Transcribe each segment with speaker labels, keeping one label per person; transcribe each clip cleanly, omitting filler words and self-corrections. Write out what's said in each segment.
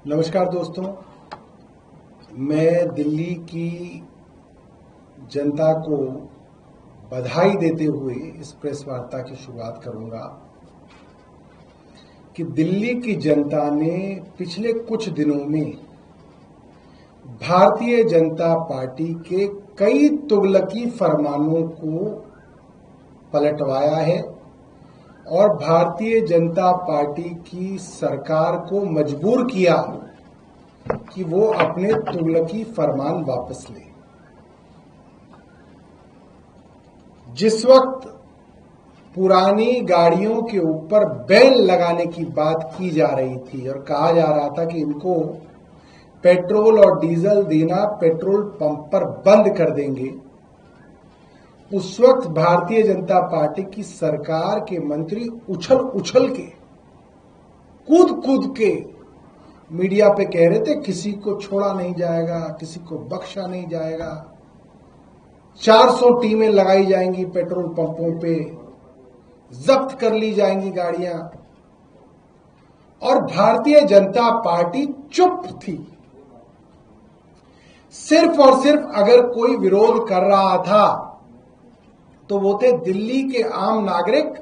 Speaker 1: नमस्कार दोस्तों, मैं दिल्ली की जनता को बधाई देते हुए इस प्रेस वार्ता की शुरुआत करूंगा कि दिल्ली की जनता ने पिछले कुछ दिनों में भारतीय जनता पार्टी के कई तुगलकी फरमानों को पलटवाया है और भारतीय जनता पार्टी की सरकार को मजबूर किया कि वो अपने तुगलकी फरमान वापस ले। जिस वक्त पुरानी गाड़ियों के ऊपर बैन लगाने की बात की जा रही थी और कहा जा रहा था कि इनको पेट्रोल और डीजल देना पेट्रोल पंप पर बंद कर देंगे, उस वक्त भारतीय जनता पार्टी की सरकार के मंत्री उछल उछल के, कूद कूद के मीडिया पे कह रहे थे किसी को छोड़ा नहीं जाएगा, किसी को बख्शा नहीं जाएगा, 400 टीमें लगाई जाएंगी पेट्रोल पंपों पे, जब्त कर ली जाएंगी गाड़ियां। और भारतीय जनता पार्टी चुप थी। सिर्फ और सिर्फ अगर कोई विरोध कर रहा था तो वो थे दिल्ली के आम नागरिक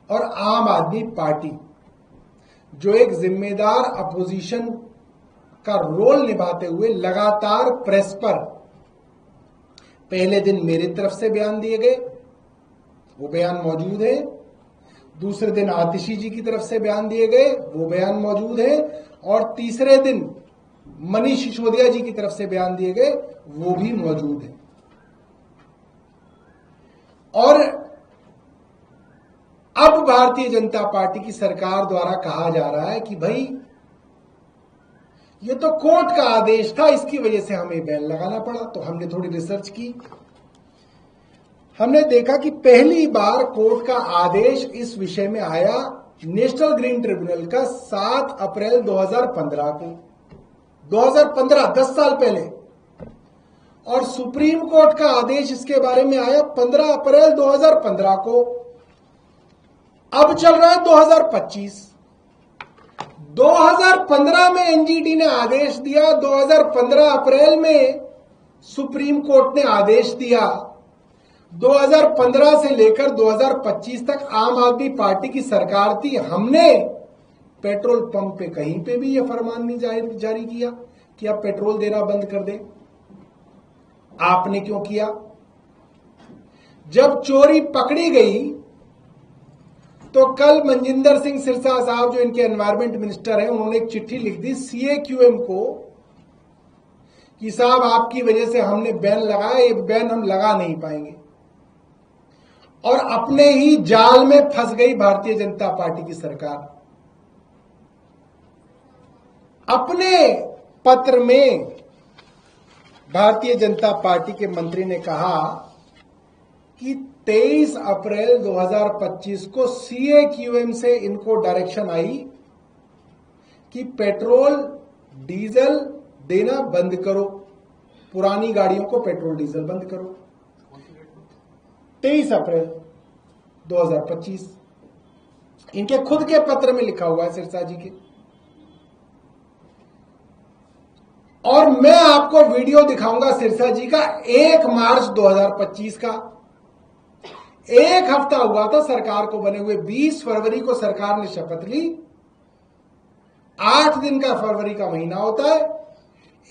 Speaker 1: और आम आदमी पार्टी, जो एक जिम्मेदार अपोजिशन का रोल निभाते हुए लगातार प्रेस पर पहले दिन मेरी तरफ से बयान दिए गए, वो बयान मौजूद है। दूसरे दिन आतिशी जी की तरफ से बयान दिए गए, वो बयान मौजूद है। और तीसरे दिन मनीष सिसोदिया जी की तरफ से बयान दिए गए, वो भी मौजूद है। और अब भारतीय जनता पार्टी की सरकार द्वारा कहा जा रहा है कि भाई ये तो कोर्ट का आदेश था, इसकी वजह से हमें बैन लगाना पड़ा। तो हमने थोड़ी रिसर्च की, हमने देखा कि पहली बार कोर्ट का आदेश इस विषय में आया नेशनल ग्रीन ट्रिब्यूनल का 7 अप्रैल 2015 को, 2015, 10 साल पहले। और सुप्रीम कोर्ट का आदेश इसके बारे में आया 15 अप्रैल 2015 को। अब चल रहा है 2025। 2015 में एनजीटी ने आदेश दिया, 2015 अप्रैल में सुप्रीम कोर्ट ने आदेश दिया। 2015 से लेकर 2025 तक आम आदमी पार्टी की सरकार थी। हमने पेट्रोल पंप पे कहीं पे भी यह फरमान नहीं जारी किया कि आप पेट्रोल देना बंद कर दें। आपने क्यों किया? जब चोरी पकड़ी गई तो कल मनजिंदर सिंह सिरसा साहब, जो इनके एनवायरमेंट मिनिस्टर हैं, उन्होंने एक चिट्ठी लिख दी सीएक्यूएम को कि साहब आपकी वजह से हमने बैन लगाया, ये बैन हम लगा नहीं पाएंगे। और अपने ही जाल में फंस गई भारतीय जनता पार्टी की सरकार। अपने पत्र में भारतीय जनता पार्टी के मंत्री ने कहा कि 23 अप्रैल 2025 को सीएक्यूएम से इनको डायरेक्शन आई कि पेट्रोल डीजल देना बंद करो, पुरानी गाड़ियों को पेट्रोल डीजल बंद करो। 23 अप्रैल 2025 इनके खुद के पत्र में लिखा हुआ है, सिरसा जी के। और मैं आपको वीडियो दिखाऊंगा सिरसा जी का 1 मार्च 2025 का। एक हफ्ता हुआ था सरकार को बने हुए, 20 फरवरी को सरकार ने शपथ ली। 8 दिन का फरवरी का महीना होता है।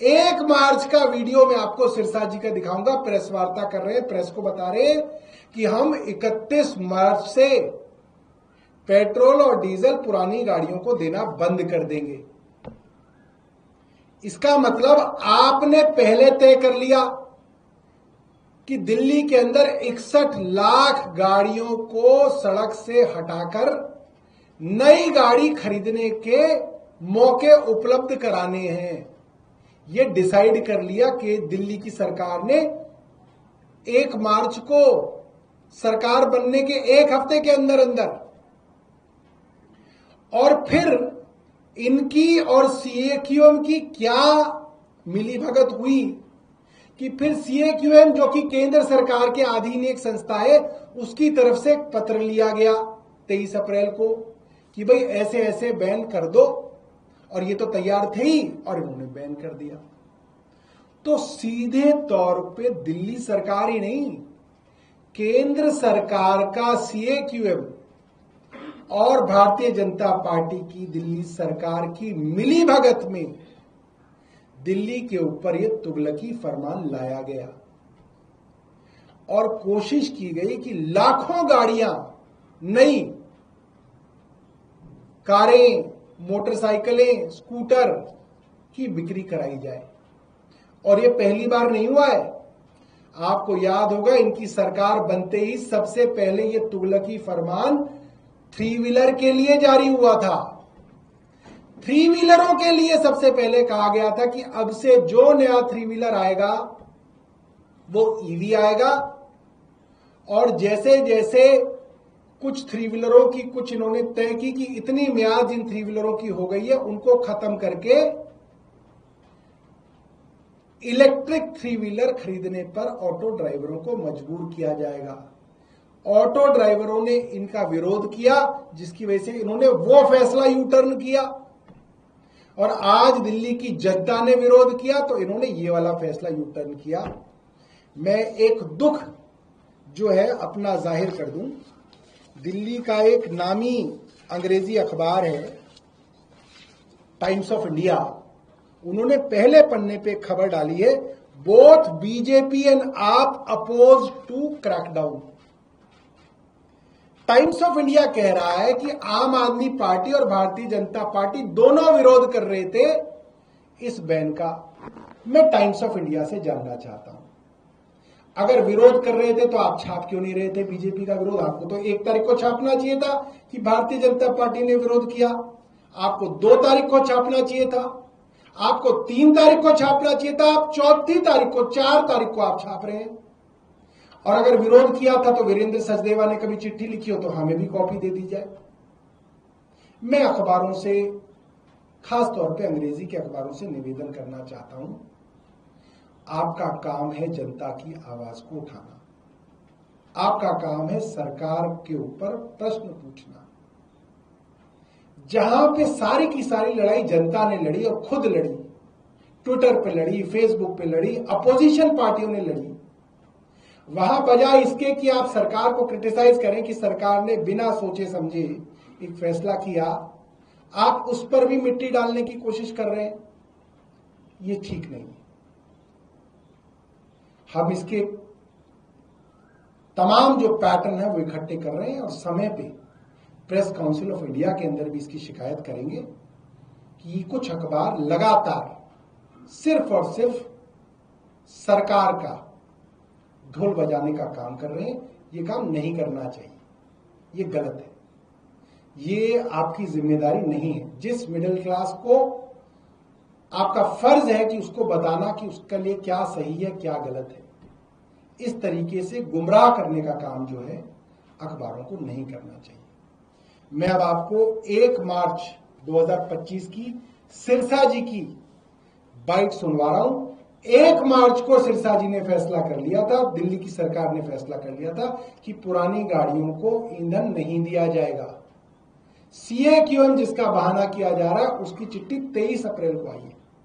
Speaker 1: 1 मार्च का वीडियो मैं आपको सिरसा जी का दिखाऊंगा। प्रेस वार्ता कर रहे हैं, प्रेस को बता रहे हैं कि हम 31 मार्च से पेट्रोल और डीजल पुरानी गाड़ियों को देना बंद कर देंगे। इसका मतलब आपने पहले तय कर लिया कि दिल्ली के अंदर 61 लाख गाड़ियों को सड़क से हटाकर नई गाड़ी खरीदने के मौके उपलब्ध कराने हैं। यह डिसाइड कर लिया कि दिल्ली की सरकार ने 1 मार्च को सरकार बनने के 1 हफ्ते के अंदर अंदर। और फिर इनकी और सीएक्यूएम की क्या मिलीभगत हुई कि फिर सीएक्यूएम, जो कि केंद्र सरकार के अधीन एक संस्था है, उसकी तरफ से एक पत्र लिया गया 23 अप्रैल को कि भाई ऐसे ऐसे बैन कर दो। और ये तो तैयार थे ही और इन्होंने बैन कर दिया। तो सीधे तौर पे दिल्ली सरकार ही नहीं, केंद्र सरकार का CAQM और भारतीय जनता पार्टी की दिल्ली सरकार की मिलीभगत में दिल्ली के ऊपर यह तुगलकी फरमान लाया गया और कोशिश की गई कि लाखों गाड़ियां, नई कारें, मोटरसाइकिलें, स्कूटर की बिक्री कराई जाए। और यह पहली बार नहीं हुआ है। आपको याद होगा, इनकी सरकार बनते ही सबसे पहले यह तुगलकी फरमान 3 व्हीलर के लिए जारी हुआ था। 3 व्हीलरों के लिए सबसे पहले कहा गया था कि अब से जो नया 3 व्हीलर आएगा वो ईवी आएगा, और जैसे जैसे कुछ 3 व्हीलरों की कुछ इन्होंने तय की कि इतनी म्याद जिन 3 व्हीलरों की हो गई है उनको खत्म करके इलेक्ट्रिक 3 व्हीलर खरीदने पर ऑटो ड्राइवरों को मजबूर किया जाएगा। ऑटो ड्राइवरों ने इनका विरोध किया, जिसकी वजह से इन्होंने वो फैसला यू टर्न किया, और आज दिल्ली की जनता ने विरोध किया तो इन्होंने ये वाला फैसला यू टर्न किया। मैं एक दुख जो है अपना जाहिर कर दूं। दिल्ली का एक नामी अंग्रेजी अखबार है टाइम्स ऑफ इंडिया, उन्होंने पहले पन्ने पे खबर डाली है, both BJP and AAP oppose to crackdown. Times of India कह रहा है कि आम आदमी पार्टी और भारतीय जनता पार्टी दोनों विरोध कर रहे थे इस बैन का। मैं टाइम्स ऑफ इंडिया से जानना चाहता हूं, अगर विरोध कर रहे थे तो आप छाप क्यों नहीं रहे थे बीजेपी का विरोध? आपको तो 1 तारीख को छापना चाहिए था कि भारतीय जनता पार्टी ने विरोध किया। आपको 2 तारीख को छापना चाहिए था, आपको 3 तारीख को छापना चाहिए था, आप 4 तारीख को 4 तारीख को आप छाप रहे हैं। और अगर विरोध किया था तो वीरेंद्र सचदेवा ने कभी चिट्ठी लिखी हो तो हमें भी कॉपी दे दी जाए। मैं अखबारों से, खास तौर पे अंग्रेजी के अखबारों से निवेदन करना चाहता हूं, आपका काम है जनता की आवाज को उठाना, आपका काम है सरकार के ऊपर प्रश्न पूछना। जहां पे सारी की सारी लड़ाई जनता ने लड़ी और खुद लड़ी, ट्विटर पे लड़ी, फेसबुक पे लड़ी, अपोजिशन पार्टियों ने लड़ी, वहां बजाय इसके कि आप सरकार को क्रिटिसाइज करें कि सरकार ने बिना सोचे समझे एक फैसला किया, आप उस पर भी मिट्टी डालने की कोशिश कर रहे हैं। ये ठीक नहीं। हम इसके तमाम जो पैटर्न है वो इकट्ठे कर रहे हैं और समय पे प्रेस काउंसिल ऑफ इंडिया के अंदर भी इसकी शिकायत करेंगे कि कुछ अखबार लगातार सिर्फ और सिर्फ सरकार का ढोल बजाने का काम कर रहे हैं। ये काम नहीं करना चाहिए, ये गलत है, ये आपकी जिम्मेदारी नहीं है। जिस मिडिल क्लास को आपका फर्ज है कि उसको बताना कि उसके लिए क्या सही है क्या गलत है, इस तरीके से गुमराह करने का काम जो है अखबारों को नहीं करना चाहिए। मैं अब आपको 1 मार्च 2025 की सिरसा जी की बाइट सुनवा रहा हूं। 1 मार्च को सिरसा जी ने फैसला कर लिया था, दिल्ली की सरकार ने फैसला कर लिया था कि पुरानी गाड़ियों को ईंधन नहीं दिया जाएगा। CAQM जिसका बहाना किया जा रहा है उसकी चिट्ठी 23 अप्रैल को आई है।